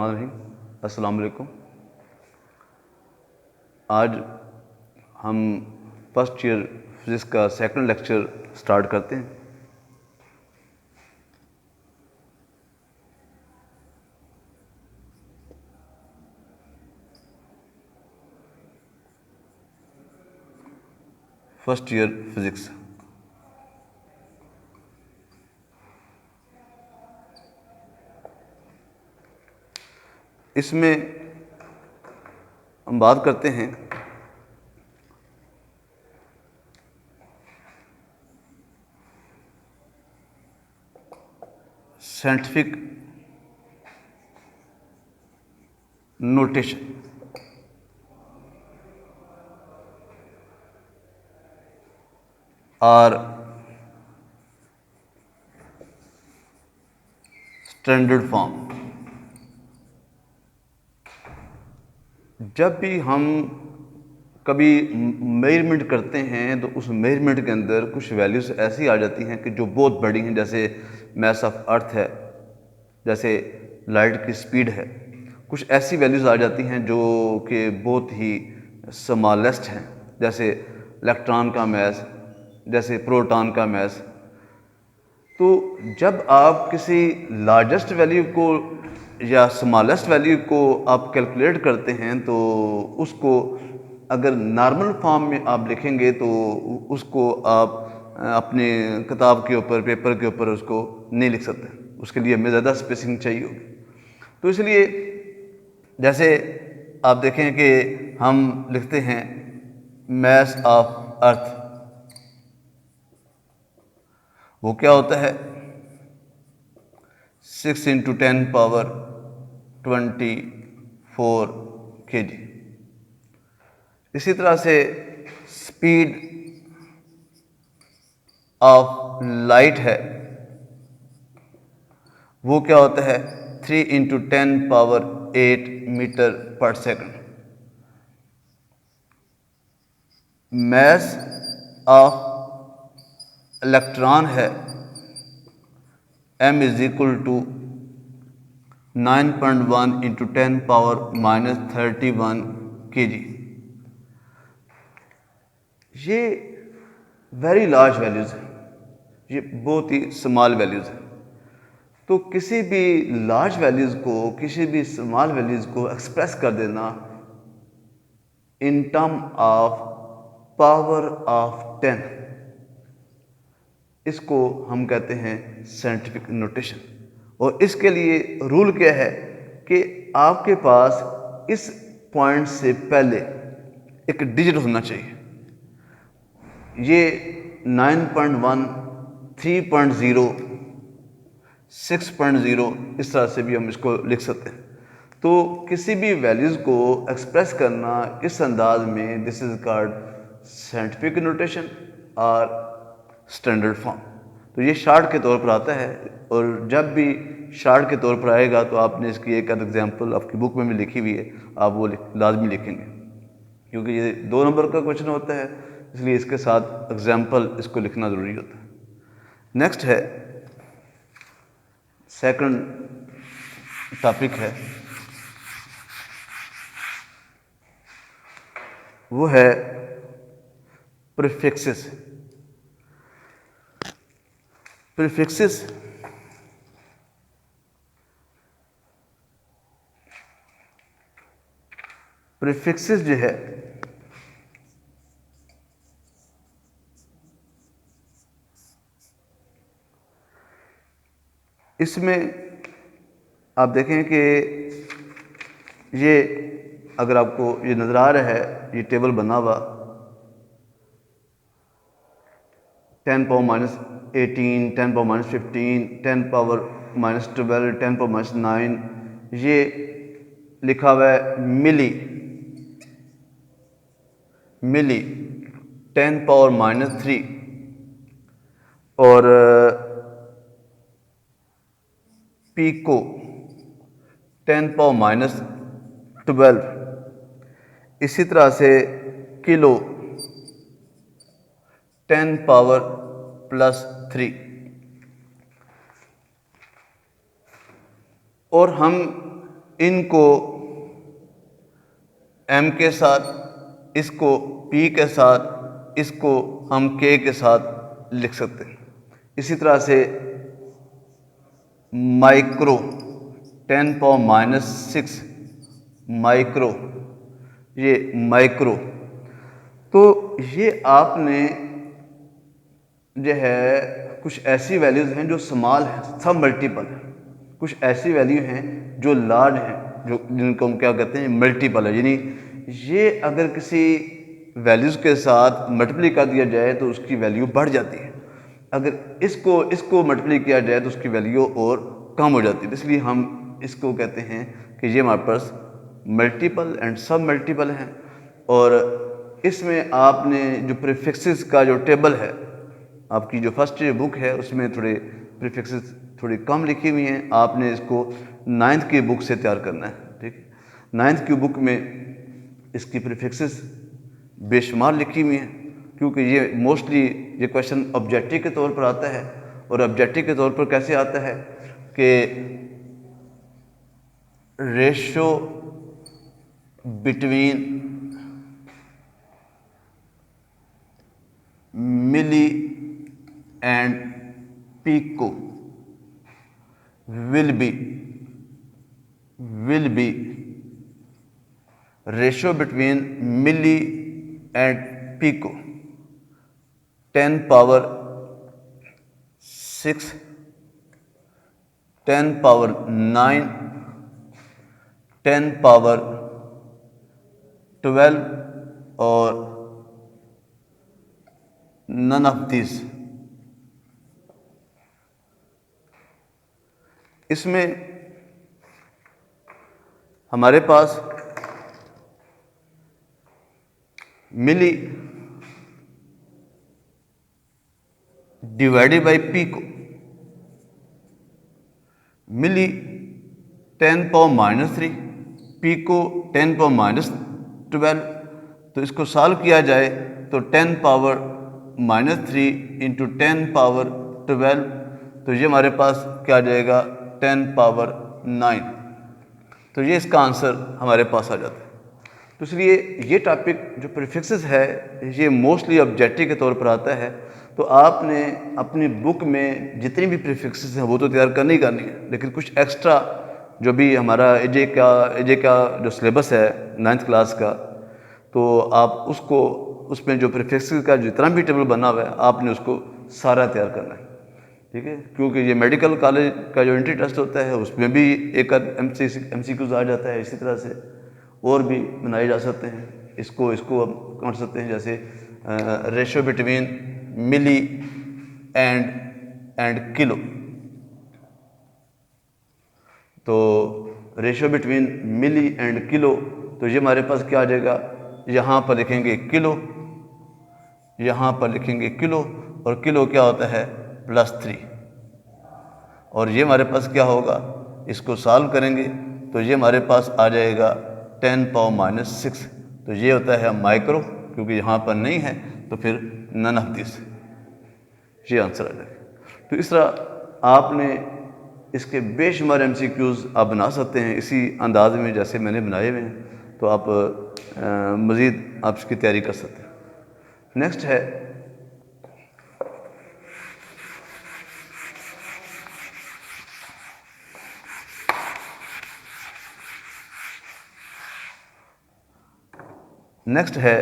बिस्मिल्लाहिर्रहमानिर्रहीम। अस्सलाम वालेकुम। आज हम फर्स्ट ईयर फिज़िक्स का सेकंड लेक्चर स्टार्ट करते हैं। First year physics. इसमें हम बात करते हैं साइंटिफिक नोटेशन। और स्टैंडर्ड फॉर्म। जब भी हम कभी मेजरमेंट करते हैं तो उस मेजरमेंट के अंदर कुछ वैल्यूज़ ऐसी आ जाती हैं कि जो बहुत बड़ी हैं, जैसे मास ऑफ अर्थ है, जैसे लाइट की स्पीड है। कुछ ऐसी वैल्यूज़ आ जाती हैं जो कि बहुत ही स्मॉलेस्ट हैं, जैसे इलेक्ट्रॉन का मास, जैसे प्रोटॉन का मास। तो जब आप किसी लार्जेस्ट वैल्यू को या स्मॉलेस्ट वैल्यू को आप कैलकुलेट करते हैं तो उसको अगर नॉर्मल फॉर्म में आप लिखेंगे तो उसको आप अपने किताब के ऊपर, पेपर के ऊपर उसको नहीं लिख सकते। उसके लिए हमें ज़्यादा स्पेसिंग चाहिए होगी। तो इसलिए जैसे आप देखें कि हम लिखते हैं मास ऑफ अर्थ, वो क्या होता है 6 × 10⁻24 kg। इसी तरह से स्पीड ऑफ लाइट है, वो क्या होता है 3 × 10⁸ मीटर पर सेकंड। मास ऑफ इलेक्ट्रॉन है m = 9.1 × 10⁻−31 kg। ये वेरी लार्ज वैल्यूज़ हैं, ये बहुत ही स्मॉल वैल्यूज़ हैं। तो किसी भी लार्ज वैल्यूज़ को, किसी भी स्मॉल वैल्यूज़ को एक्सप्रेस कर देना in term of power of 10, इसको हम कहते हैं साइंटिफिक नोटेशन। और इसके लिए रूल क्या है कि आपके पास इस पॉइंट से पहले एक डिजिट होना चाहिए। ये 9.1, 3.0, 6.0 इस तरह से भी हम इसको लिख सकते हैं। तो किसी भी वैल्यूज़ को एक्सप्रेस करना इस अंदाज में, this is called scientific notation और स्टैंडर्ड फॉर्म। तो ये शार्ट के तौर पर आता है, और जब भी शार्ट के तौर पर आएगा तो आपने इसकी एक एग्जांपल आपकी बुक में भी लिखी हुई है, आप वो लाजमी लिखेंगे, क्योंकि ये 2 नंबर का क्वेश्चन होता है, इसलिए इसके साथ एग्जांपल इसको लिखना ज़रूरी होता है। नेक्स्ट है, सेकंड टॉपिक है, वो है प्रीफिक्सेस। प्रीफिक्सेस प्रीफिक्सेस जो है इसमें आप देखें कि ये अगर आपको ये नज़र आ रहा है, ये टेबल बना हुआ 10⁻18, 10⁻15, 10⁻12, 10⁻9, ये लिखा हुआ है मिली 10⁻3, और पीको 10⁻12। इसी तरह से किलो 10⁻+3। और हम इनको m के साथ, इसको p के साथ, इसको हम k के साथ लिख सकते हैं। इसी तरह से माइक्रो 10⁻⁻6 माइक्रो, ये माइक्रो। तो ये आपने जो है कुछ ऐसी वैल्यूज़ हैं जो स्मॉल हैं, सब मल्टीपल हैं, कुछ ऐसी वैल्यू हैं जो लार्ज हैं, जो जिनको हम क्या कहते हैं मल्टीपल है। यानी ये अगर किसी वैल्यूज़ के साथ मल्टीप्लाई कर दिया जाए तो उसकी वैल्यू बढ़ जाती है, अगर इसको मल्टीप्लाई किया जाए तो उसकी वैल्यू और कम हो जाती है। इसलिए हम इसको कहते हैं कि ये हमारे पास मल्टीपल एंड सब मल्टीपल हैं। और इसमें आपने जो प्रीफिक्सेस का जो टेबल है, आपकी जो फर्स्ट बुक है उसमें थोड़े प्रीफिक्सेस थोड़ी कम लिखी हुई हैं, आपने इसको 9th की बुक से तैयार करना है। ठीक है, 9th की बुक में इसकी प्रीफिक्सेस बेशुमार लिखी हुई हैं, क्योंकि ये मोस्टली ये क्वेश्चन ऑब्जेक्टिव के तौर पर आता है। और ऑब्जेक्टिव के तौर पर कैसे आता है कि ratio between milli and pico will be ratio between milli and pico 10⁻6, 10⁻9, 10⁻12 और none of these। इसमें हमारे पास मिली डिवाइडेड बाई पी को, मिली 10⁻³ पी को 10⁻12, तो इसको सॉल्व किया जाए तो 10⁻³ इंटू 10⁻12, तो ये हमारे पास क्या आ जाएगा 10⁻9। तो ये इसका आंसर हमारे पास आ जाता है। तो इसलिए ये टॉपिक जो प्रीफिक्सेस है ये मोस्टली ऑब्जेक्टिव के तौर पर आता है। तो आपने अपनी बुक में जितनी भी प्रीफिक्सेस हैं वो तो तैयार करनी ही करनी है, लेकिन कुछ एक्स्ट्रा जो भी हमारा एजे का जो सिलेबस है 9th क्लास का, तो आप उसको उसमें जो प्रीफिक्सेस का जितना भी टेबल बना हुआ है आपने उसको सारा तैयार करना है। ठीक है, क्योंकि ये मेडिकल कॉलेज का जो एंट्री टेस्ट होता है उसमें भी एक MCQs आ जाता है। इसी तरह से और भी बनाए जा सकते हैं, इसको हम कर सकते हैं, जैसे ratio between milli and kilo. तो ratio between milli and kilo, तो ये हमारे पास क्या आ जाएगा, यहाँ पर लिखेंगे किलो, यहाँ पर लिखेंगे किलो, और किलो क्या होता है +3, और ये हमारे पास क्या होगा, इसको सॉल्व करेंगे तो ये हमारे पास आ जाएगा 10⁻⁻6। तो ये होता है माइक्रो, क्योंकि यहाँ पर नहीं है तो फिर नन ऑफ दिस, ये आंसर आ जाएगा। तो इस तरह आपने इसके बेशुमार MCQs आप बना सकते हैं इसी अंदाज में जैसे मैंने बनाए हुए हैं, तो आप मज़ीद आप इसकी तैयारी कर सकते हैं। नेक्स्ट है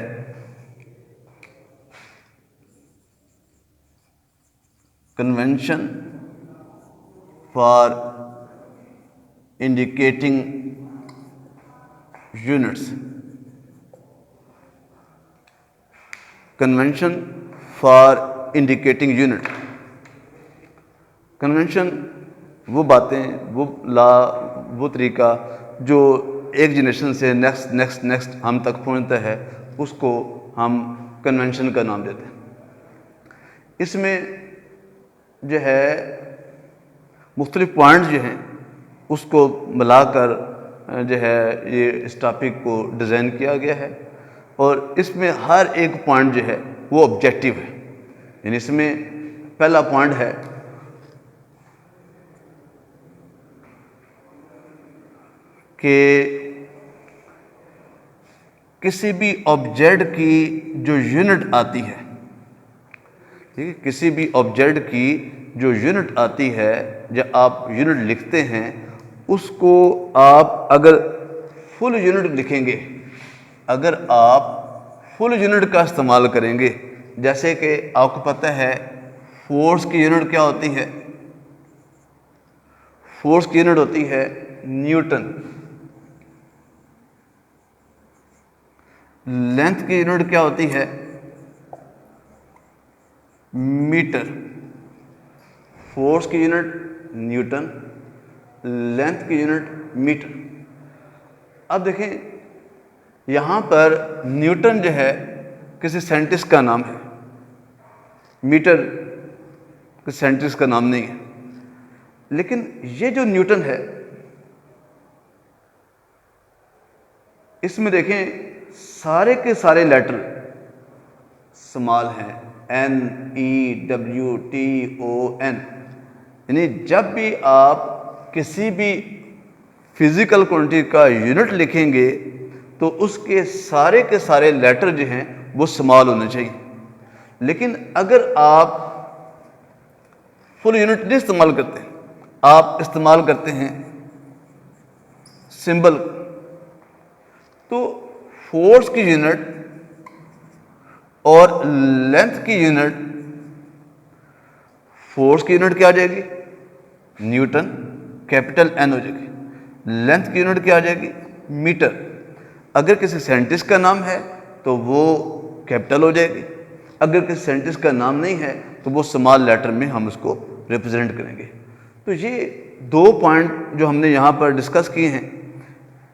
convention for indicating units. Convention for indicating unit. Convention वो बातें, वो ला, वो तरीका जो एक जनरेशन से नेक्स्ट हम तक पहुंचता है, उसको हम कन्वेंशन का नाम देते हैं। इसमें जो है मुख्तलिफ पॉइंट्स जो हैं उसको मिलाकर जो है ये इस टॉपिक को डिज़ाइन किया गया है, और इसमें हर एक पॉइंट जो है वो ऑब्जेक्टिव है। यानी इसमें पहला पॉइंट है कि किसी भी ऑब्जेक्ट की जो यूनिट आती है, ठीक है, किसी भी ऑब्जेक्ट की जो यूनिट आती है, जब आप यूनिट लिखते हैं उसको आप अगर फुल यूनिट लिखेंगे, अगर आप फुल यूनिट का इस्तेमाल करेंगे, जैसे कि आपको पता है फोर्स की यूनिट क्या होती है, फोर्स की यूनिट होती है न्यूटन, लेंथ की यूनिट क्या होती है मीटर, फोर्स की यूनिट न्यूटन, लेंथ की यूनिट मीटर। अब देखें यहां पर न्यूटन जो है किसी साइंटिस्ट का नाम है, मीटर किसी साइंटिस्ट का नाम नहीं है, लेकिन ये जो न्यूटन है इसमें देखें सारे के सारे लेटर स्मॉल हैं, N E W T O N, यानी जब भी आप किसी भी फिजिकल क्वांटिटी का यूनिट लिखेंगे तो उसके सारे के सारे लेटर जो हैं वो स्मॉल होने चाहिए। लेकिन अगर आप फुल यूनिट नहीं इस्तेमाल करते, आप इस्तेमाल करते हैं सिंबल, तो फोर्स की यूनिट और लेंथ की यूनिट, फोर्स की यूनिट क्या आ जाएगी न्यूटन, कैपिटल N हो जाएगी, लेंथ की यूनिट क्या आ जाएगी मीटर। अगर किसी साइंटिस्ट का नाम है तो वो कैपिटल हो जाएगी, अगर किसी साइंटिस्ट का नाम नहीं है तो वो स्मॉल लेटर में हम उसको रिप्रेजेंट करेंगे। तो ये 2 पॉइंट जो हमने यहाँ पर डिस्कस किए हैं,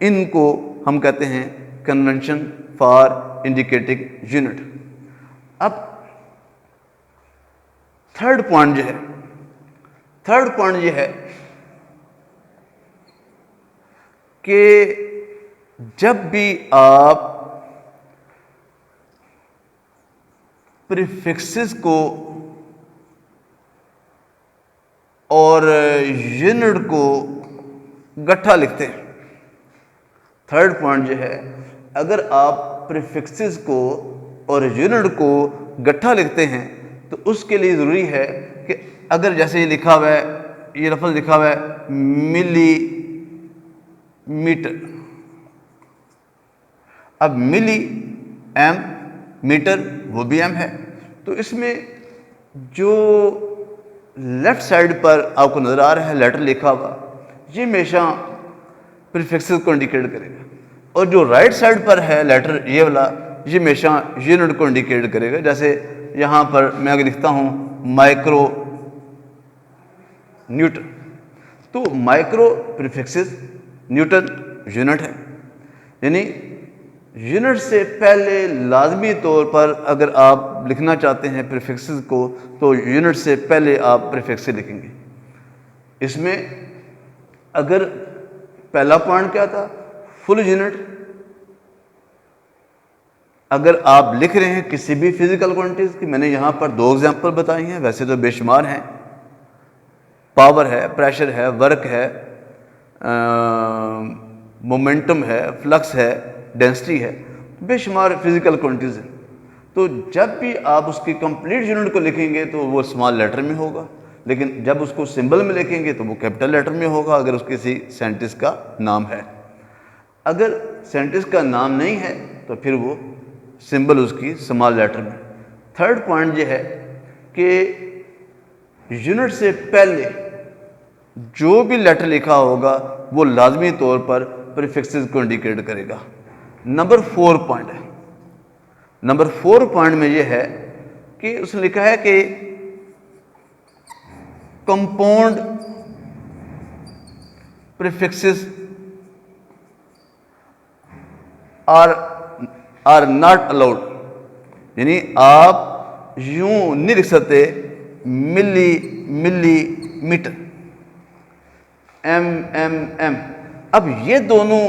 इनको हम कहते हैं कन्वेंशन फॉर इंडिकेटिंग यूनिट। अब थर्ड पॉइंट जो है, थर्ड पॉइंट ये है कि जब भी आप प्रीफिक्सेस को और यूनिट को गट्ठा लिखते हैं, थर्ड पॉइंट जो है, अगर आप प्रीफिक्सेस को और यूनिट को गट्ठा लिखते हैं तो उसके लिए ज़रूरी है कि अगर जैसे ये लिखा हुआ है, ये लफ्ज़ लिखा हुआ है मिली मीटर, अब मिली एम, मीटर वो भी एम है, तो इसमें जो लेफ्ट साइड पर आपको नज़र आ रहा है लेटर लिखा हुआ, ये हमेशा प्रीफिक्सेस को इंडिकेट करेगा, और जो राइट साइड पर है लेटर ये वाला, ये हमेशा यूनिट को इंडिकेट करेगा। जैसे यहाँ पर मैं अगर लिखता हूँ माइक्रो न्यूटन, तो माइक्रो प्रीफिक्सेस, न्यूटन यूनिट है, यानी यूनिट से पहले लाजमी तौर पर अगर आप लिखना चाहते हैं प्रीफिक्सेस को तो यूनिट से पहले आप प्रीफिक्सेस लिखेंगे। इसमें अगर पहला पॉइंट क्या था फुल यूनिट, अगर आप लिख रहे हैं किसी भी फिजिकल क्वांटिटीज की, मैंने यहाँ पर 2 एग्जांपल बताई हैं, वैसे तो बेशुमार हैं, पावर है, प्रेशर है, वर्क है, मोमेंटम है, फ्लक्स है, डेंसिटी है, बेशुमार फिजिकल क्वांटिटीज हैं। तो जब भी आप उसकी कंप्लीट यूनिट को लिखेंगे तो वो स्मॉल लेटर में होगा, लेकिन जब उसको सिंबल में लिखेंगे तो वो कैपिटल लेटर में होगा अगर उसके किसी साइंटिस्ट का नाम है। अगर साइंटिस्ट का नाम नहीं है तो फिर वो सिंबल उसकी स्मॉल लेटर में। थर्ड पॉइंट ये है कि यूनिट से पहले जो भी लेटर लिखा होगा वो लाजमी तौर पर प्रीफिक्सेस को इंडिकेट करेगा। नंबर 4 पॉइंट है, नंबर 4 पॉइंट में ये है कि उसने लिखा है कि compound prefixes are not allowed, यानी आप यूं नहीं लिख सकते मिली मिली मीटर, एम। अब ये दोनों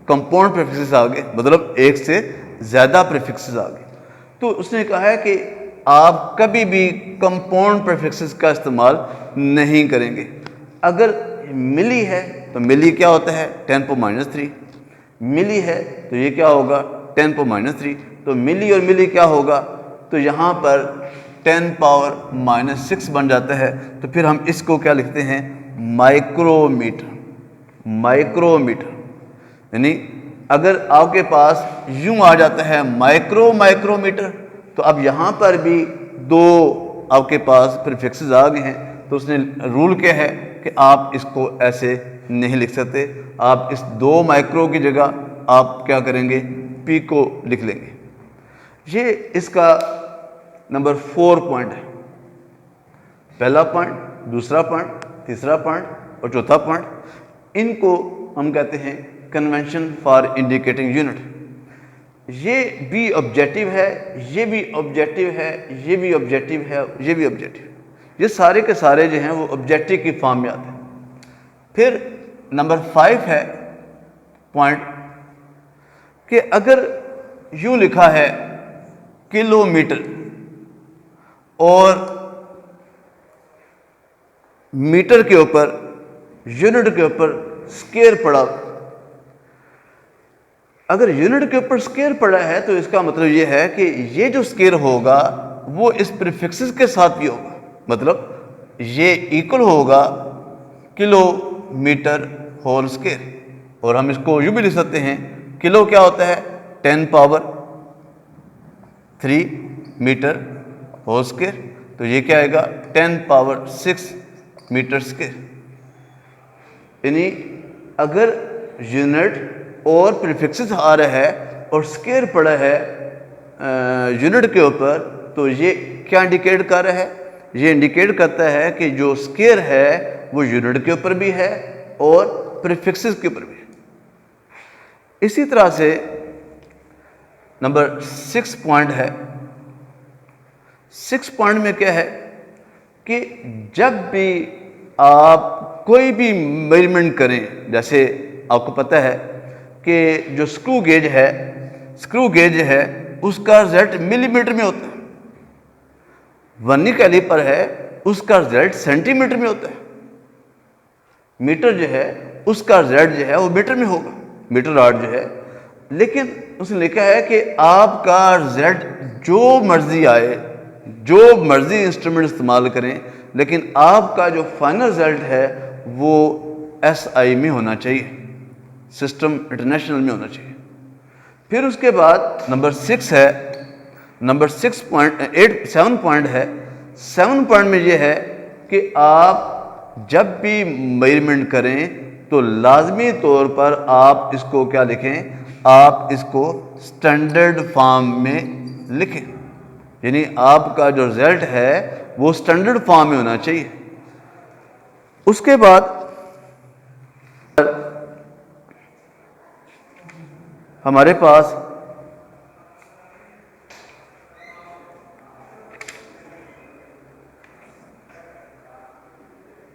कंपाउंड प्रीफिक्सेस आ गए, मतलब एक से ज्यादा प्रीफिक्सेस आ गए। तो उसने कहा है कि आप कभी भी कंपाउंड प्रीफिक्सेस का इस्तेमाल नहीं करेंगे। अगर मिली है तो तो मिली क्या होता है 10⁻³ मिली है तो ये क्या होगा 10⁻³। तो मिली और मिली क्या होगा, तो यहाँ पर 10⁻⁻6 बन जाता है। तो फिर हम इसको क्या लिखते हैं माइक्रोमीटर। माइक्रोमीटर यानी अगर आपके पास यूं आ जाता है माइक्रोमीटर, तो अब यहाँ पर भी दो आपके पास प्रीफिक्सेस आ गए हैं। तो उसने रूल क्या है कि आप इसको ऐसे नहीं लिख सकते, आप इस 2 माइक्रो की जगह आप क्या करेंगे पिको लिख लेंगे। ये इसका नंबर 4 पॉइंट है। पहला पॉइंट, दूसरा पॉइंट, तीसरा पॉइंट और चौथा पॉइंट, इनको हम कहते हैं कन्वेंशन फॉर इंडिकेटिंग यूनिट। ये भी ऑब्जेक्टिव है, ये भी ऑब्जेक्टिव है, ये भी ऑब्जेक्टिव है, ये भी ऑब्जेक्टिव है। ये सारे के सारे जो हैं वो ऑब्जेक्टिव की फॉर्म में आते हैं। फिर नंबर 5 है पॉइंट कि अगर यूं लिखा है किलोमीटर और मीटर के ऊपर यूनिट के ऊपर स्केयर पड़ा, अगर यूनिट के ऊपर स्केयर पड़ा है तो इसका मतलब ये है कि ये जो स्केयर होगा वो इस प्रीफिक्सेस के साथ भी होगा, मतलब ये इक्वल होगा किलोमीटर होल स्केयर। और हम इसको यूं भी लिख सकते हैं, किलो क्या होता है 10⁻³ मीटर होल स्केयर, तो ये क्या आएगा 10⁻6 मीटर स्केयर। यानी अगर यूनिट और प्रीफिक्सेस आ रहा है और स्केयर पड़ा है यूनिट के ऊपर, तो ये क्या इंडिकेट कर रहा है, ये इंडिकेट करता है कि जो स्केयर है वो यूनिट के ऊपर भी है और प्रीफिक्सेस के ऊपर भी है। इसी तरह से नंबर 6 पॉइंट है। 6 पॉइंट में क्या है कि जब भी आप कोई भी मेजरमेंट करें, जैसे आपको पता है कि जो स्क्रू गेज है उसका रिजल्ट मिलीमीटर में होता है, वर्नियर कैलिपर है उसका रिजल्ट सेंटीमीटर में होता है, मीटर जो है उसका रिजल्ट जो है वो मीटर में होगा, मीटर रॉड जो है। लेकिन उसने लिखा है कि आपका रिजल्ट जो मर्जी आए, जो मर्जी इंस्ट्रूमेंट इस्तेमाल करें, लेकिन आपका जो फाइनल रिजल्ट है वो SI में होना चाहिए, सिस्टम इंटरनेशनल में होना चाहिए। फिर उसके बाद नंबर 6 है, नंबर 7 पॉइंट है। 7 पॉइंट में ये है कि आप जब भी मेजरमेंट करें तो लाजमी तौर पर आप इसको क्या लिखें, आप इसको स्टैंडर्ड फॉर्म में लिखें, यानी आपका जो रिजल्ट है वो स्टैंडर्ड फॉर्म में होना चाहिए। उसके बाद हमारे पास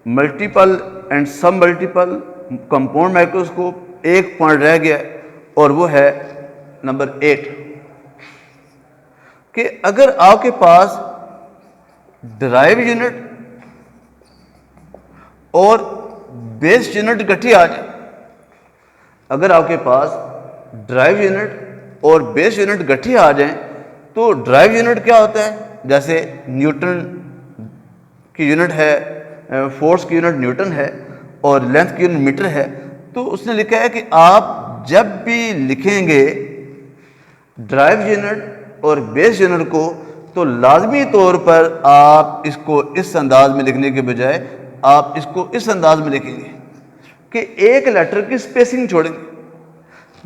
मल्टीपल एंड सब मल्टीपल कंपाउंड माइक्रोस्कोप, एक पॉइंट रह गया और वो है नंबर 8 कि अगर आपके पास ड्राइव यूनिट और बेस यूनिट इकट्ठी आ जाए, अगर आपके पास ड्राइव यूनिट और बेस यूनिट इकट्ठी आ जाएं, तो ड्राइव यूनिट क्या होता है, जैसे न्यूटन की यूनिट है, फोर्स की यूनिट न्यूटन है और लेंथ की यूनिट मीटर है। तो उसने लिखा है कि आप जब भी लिखेंगे ड्राइव यूनिट और बेस यूनिट को, तो लाजमी तौर पर आप इसको इस अंदाज में लिखने के बजाय आप इसको इस अंदाज में लिखेंगे कि एक लेटर की स्पेसिंग छोड़ेंगे,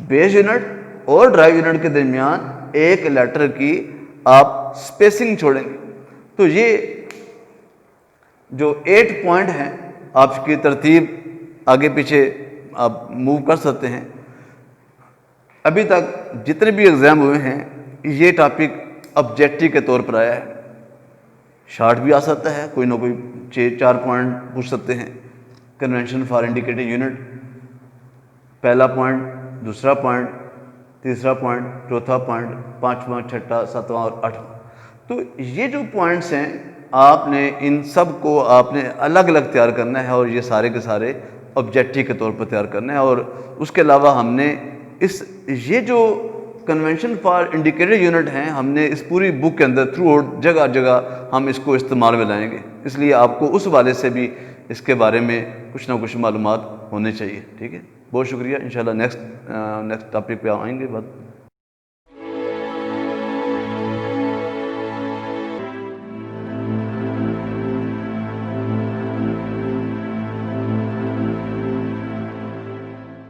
बेस यूनिट और ड्राइव यूनिट के दरमियान एक लेटर की आप स्पेसिंग छोड़ेंगे। तो ये जो 8 पॉइंट हैं, आपकी तरतीब आगे पीछे आप मूव कर सकते हैं। अभी तक जितने भी एग्ज़ाम हुए हैं ये टॉपिक ऑब्जेक्टिव के तौर पर आया है, शॉर्ट भी आ सकता है, कोई ना कोई 6-4 पॉइंट पूछ सकते हैं। कन्वेंशन फॉर इंडिकेटिंग यूनिट, पहला पॉइंट, दूसरा पॉइंट, तीसरा पॉइंट, चौथा पॉइंट, 5वां, 6वां, 7वां और 8वां। तो ये जो पॉइंट्स हैं आपने इन सब को आपने अलग अलग तैयार करना है और ये सारे के सारे ऑब्जेक्टिव के तौर पर तैयार करना है। और उसके अलावा हमने ये जो कन्वेंशन फॉर इंडिकेटर यूनिट हैं, हमने इस पूरी बुक के अंदर थ्रू आउट जगह जगह हम इसको इस्तेमाल में लाएंगे, इसलिए आपको उस वाले से भी इसके बारे में कुछ ना कुछ मालूमात होने चाहिए। ठीक है, बहुत शुक्रिया। इंशाल्लाह नेक्स्ट टॉपिक पे आएंगे बाद।